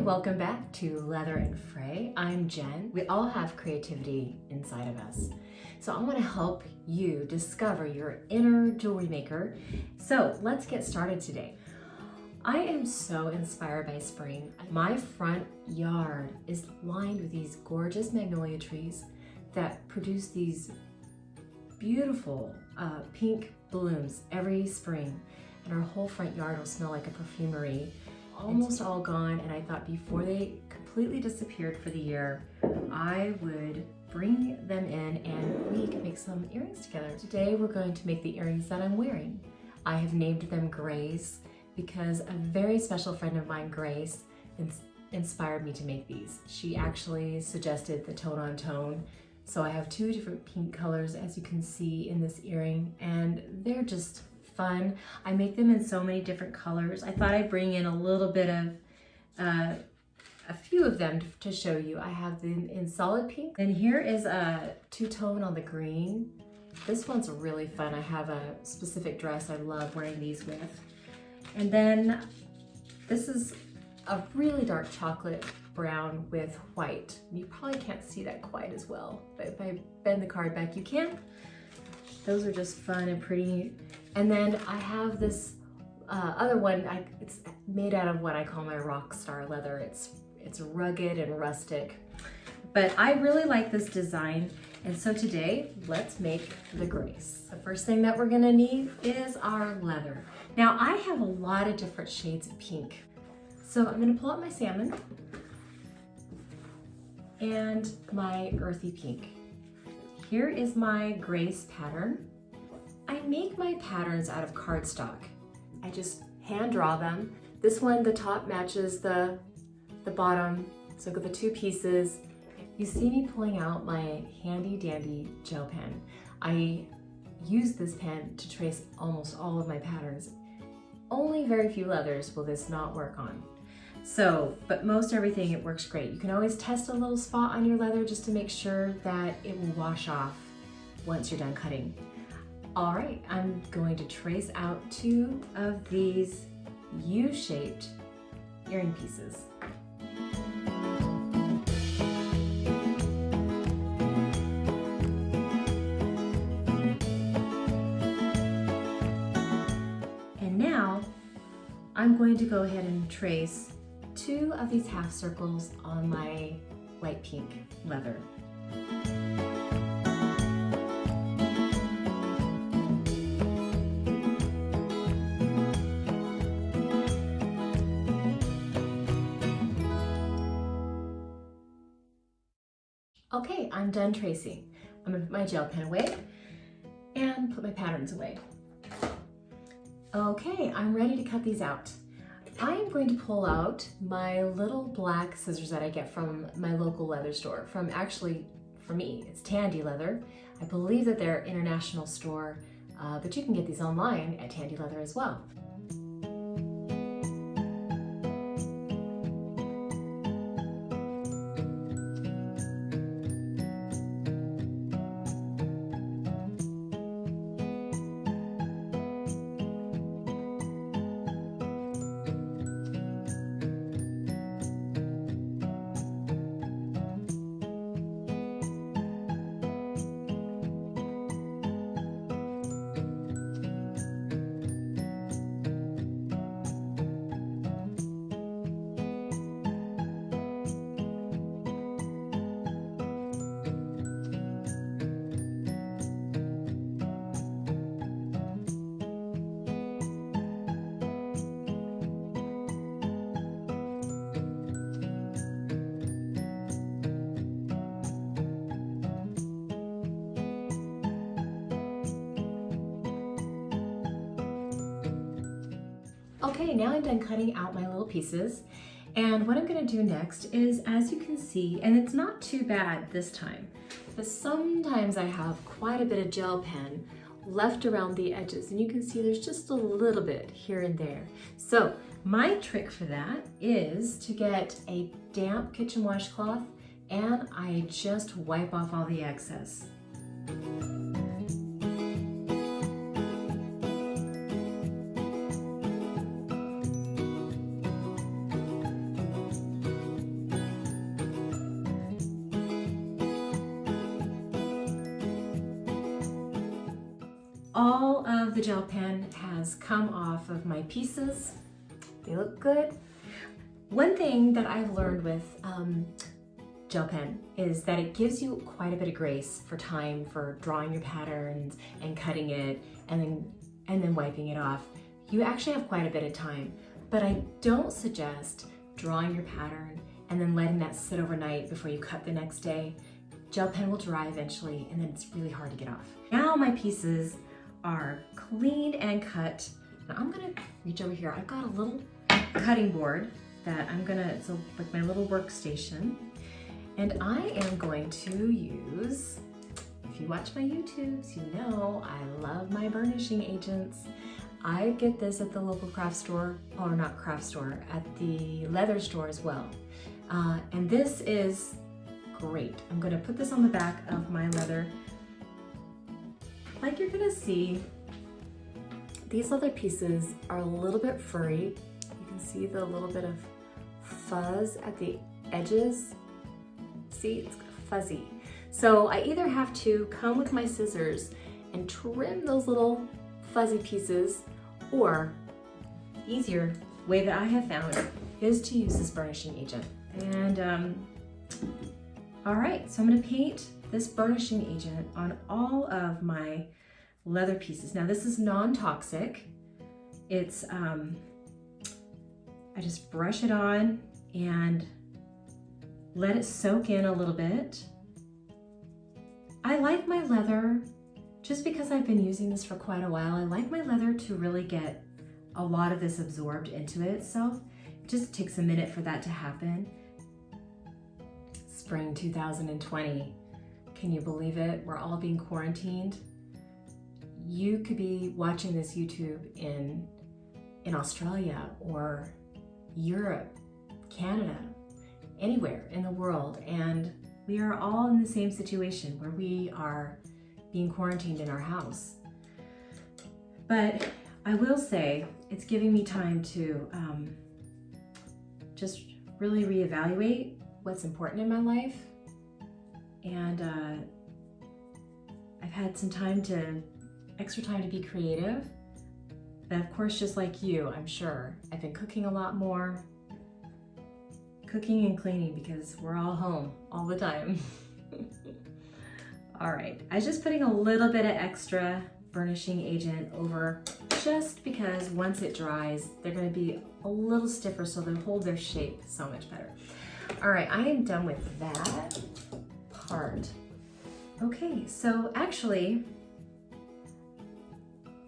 welcome back to Leather and Fray. I'm Jen. We all have creativity inside of us. So I want to help you discover your inner jewelry maker. So let's get started today. I am so inspired by spring. My front yard is lined with these gorgeous magnolia trees that produce these beautiful pink blooms every spring. And our whole front yard will smell like a perfumery. Almost all gone, and I thought before they completely disappeared for the year, I would bring them in and we can make some earrings together. Today we're going to make the earrings that I'm wearing. I have named them Grace because a very special friend of mine, Grace, inspired me to make these. She actually suggested the tone on tone. So I have two different pink colors, as you can see in this earring, and they're just fun. I make them in so many different colors. I thought I'd bring in a little bit of a few of them to show you. I have them in solid pink, and here is a two-tone on the green. This one's really fun. I have a specific dress I love wearing these with. And then this is a really dark chocolate brown with white. You probably can't see that quite as well, but if I bend the card back, you can. Those are just fun and pretty. And then I have this other one. It's made out of what I call my rock star leather. It's rugged and rustic, but I really like this design. And so today, let's make the Grace. The first thing that we're gonna need is our leather. Now I have a lot of different shades of pink. So I'm gonna pull out my salmon and my earthy pink. Here is my Grace pattern. I make my patterns out of cardstock. I just hand draw them. This one, the top matches the bottom, so I've got the two pieces. You see me pulling out my handy dandy gel pen. I use this pen to trace almost all of my patterns. Only very few leathers will this not work on. So, but most everything, it works great. You can always test a little spot on your leather just to make sure that it will wash off once you're done cutting. All right, I'm going to trace out two of these U-shaped earring pieces. And now I'm going to go ahead and trace two of these half circles on my light pink leather. Okay, I'm done tracing. I'm gonna put my gel pen away and put my patterns away. Okay, I'm ready to cut these out. I am going to pull out my little black scissors that I get from my local leather store. Actually, for me, it's Tandy Leather. I believe that they're an international store, but you can get these online at Tandy Leather as well. Okay, now I'm done cutting out my little pieces. And what I'm gonna do next is, as you can see, and it's not too bad this time, but sometimes I have quite a bit of gel pen left around the edges, and you can see there's just a little bit here and there. So my trick for that is to get a damp kitchen washcloth and I just wipe off all the excess. all of the gel pen has come off of my pieces. They look good. One thing that I've learned with gel pen is that it gives you quite a bit of grace for time for drawing your patterns and cutting it and then wiping it off. You actually have quite a bit of time, but I don't suggest drawing your pattern and then letting that sit overnight before you cut the next day. Gel pen will dry eventually and then it's really hard to get off. Now my pieces are cleaned and cut. Now I'm gonna reach over here. I've got a little cutting board that it's like my little workstation. And I am going to use, if you watch my YouTubes, you know I love my burnishing agents. I get this at the local craft store, or not craft store, at the leather store as well. And this is great. I'm gonna put this on the back of my leather. Like you're gonna see, these leather pieces are a little bit furry. You can see the little bit of fuzz at the edges. See, it's fuzzy. So I either have to come with my scissors and trim those little fuzzy pieces, or easier way that I have found is to use this burnishing agent. And all right, so I'm gonna paint this burnishing agent on all of my leather pieces. Now this is non-toxic. It's, I just brush it on and let it soak in a little bit. I like my leather, just because I've been using this for quite a while, I like my leather to really get a lot of this absorbed into itself. It just takes a minute for that to happen. Spring 2020, can you believe it? We're all being quarantined. You could be watching this YouTube in Australia or Europe, Canada, anywhere in the world, and we are all in the same situation where we are being quarantined in our house. But I will say it's giving me time to just really reevaluate what's important in my life, and I've had some extra time to be creative. But of course, just like you, I'm sure, I've been cooking a lot more. Cooking and cleaning because we're all home all the time. All right, I was just putting a little bit of extra burnishing agent over, just because once it dries, they're gonna be a little stiffer so they'll hold their shape so much better. All right, I am done with that part. Okay, so actually,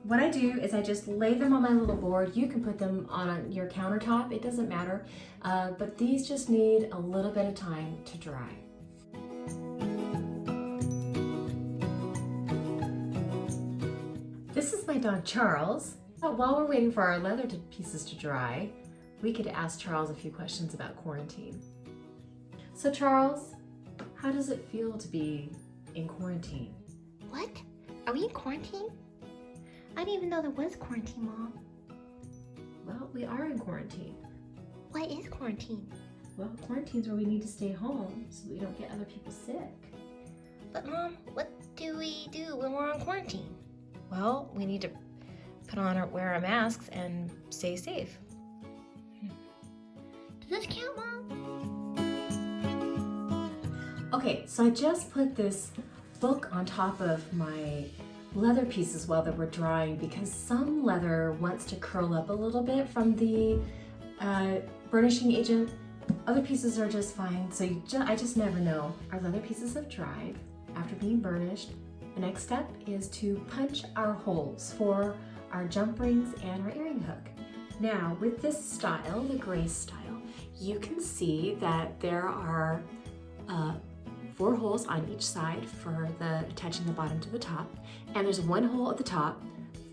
what I do is I just lay them on my little board. You can put them on your countertop, it doesn't matter. But these just need a little bit of time to dry. This is my dog Charles. While we're waiting for our leather pieces to dry, we could ask Charles a few questions about quarantine. So Charles, how does it feel to be in quarantine? What? Are we in quarantine? I didn't even know there was quarantine, Mom. Well, we are in quarantine. What is quarantine? Well, quarantine's where we need to stay home so we don't get other people sick. But Mom, what do we do when we're on quarantine? Well, we need to wear our masks and stay safe. Does this count, Mom? Okay, so I just put this book on top of my leather pieces while they were drying because some leather wants to curl up a little bit from the burnishing agent. Other pieces are just fine, so I just never know. Our leather pieces have dried after being burnished. The next step is to punch our holes for our jump rings and our earring hook. Now, with this style, the gray style, you can see that there are 4 holes on each side for attaching the bottom to the top, and there's 1 hole at the top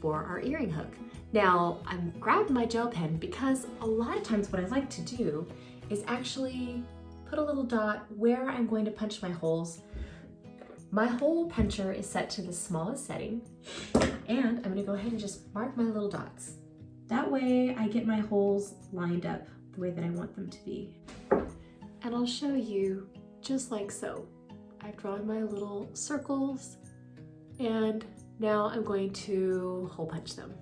for our earring hook. Now, I'm grabbing my gel pen because a lot of times what I like to do is actually put a little dot where I'm going to punch my holes. My hole puncher is set to the smallest setting, and I'm gonna go ahead and just mark my little dots. That way I get my holes lined up the way that I want them to be. And I'll show you just like so. I've drawn my little circles, and Now I'm going to hole punch them.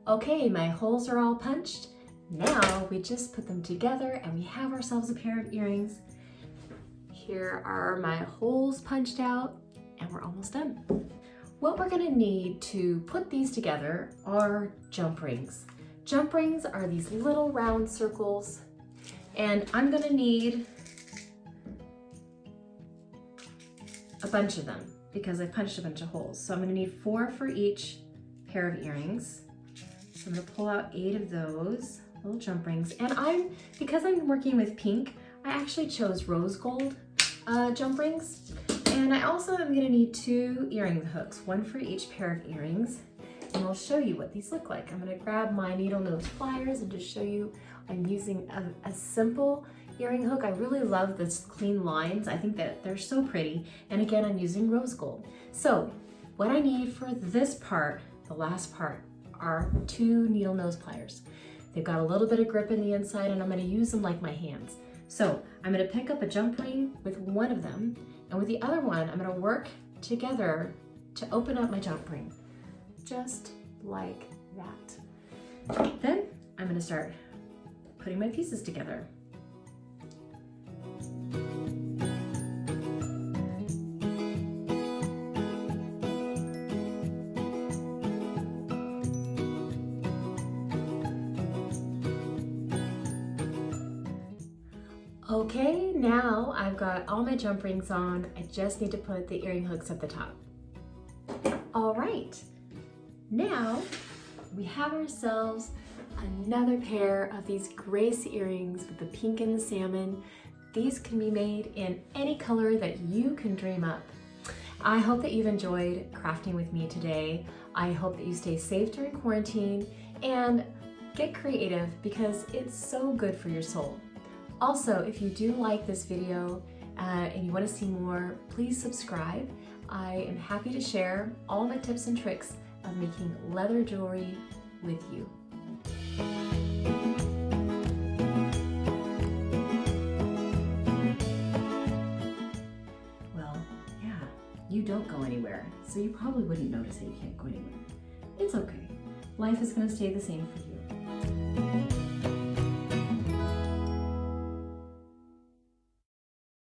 Okay, my holes are all punched. Now we just put them together and we have ourselves a pair of earrings. Here are my holes punched out and we're almost done. What we're gonna need to put these together are jump rings. Jump rings are these little round circles, and I'm gonna need a bunch of them because I punched a bunch of holes. So I'm gonna need 4 for each pair of earrings. So I'm gonna pull out 8 of those little jump rings. And because I'm working with pink, I actually chose rose gold jump rings. And I also am gonna need 2 earring hooks, 1 for each pair of earrings. And I'll show you what these look like. I'm gonna grab my needle nose pliers and just show you I'm using a simple earring hook. I really love this clean lines. I think that they're so pretty. And again, I'm using rose gold. So what I need for this part, the last part, are 2 needle nose pliers. They've got a little bit of grip in the inside and I'm gonna use them like my hands. So I'm gonna pick up a jump ring with one of them, and with the other one, I'm gonna work together to open up my jump ring, just like that. Then I'm gonna start putting my pieces together. Okay, now I've got all my jump rings on. I just need to put the earring hooks at the top. All right, now we have ourselves another pair of these Grace earrings with the pink and the salmon. These can be made in any color that you can dream up. I hope that you've enjoyed crafting with me today. I hope that you stay safe during quarantine and get creative because it's so good for your soul. Also, if you do like this video and you want to see more, please subscribe. I am happy to share all my tips and tricks of making leather jewelry with you. Well, yeah, you don't go anywhere, so you probably wouldn't notice that you can't go anywhere. It's okay. Life is going to stay the same for you.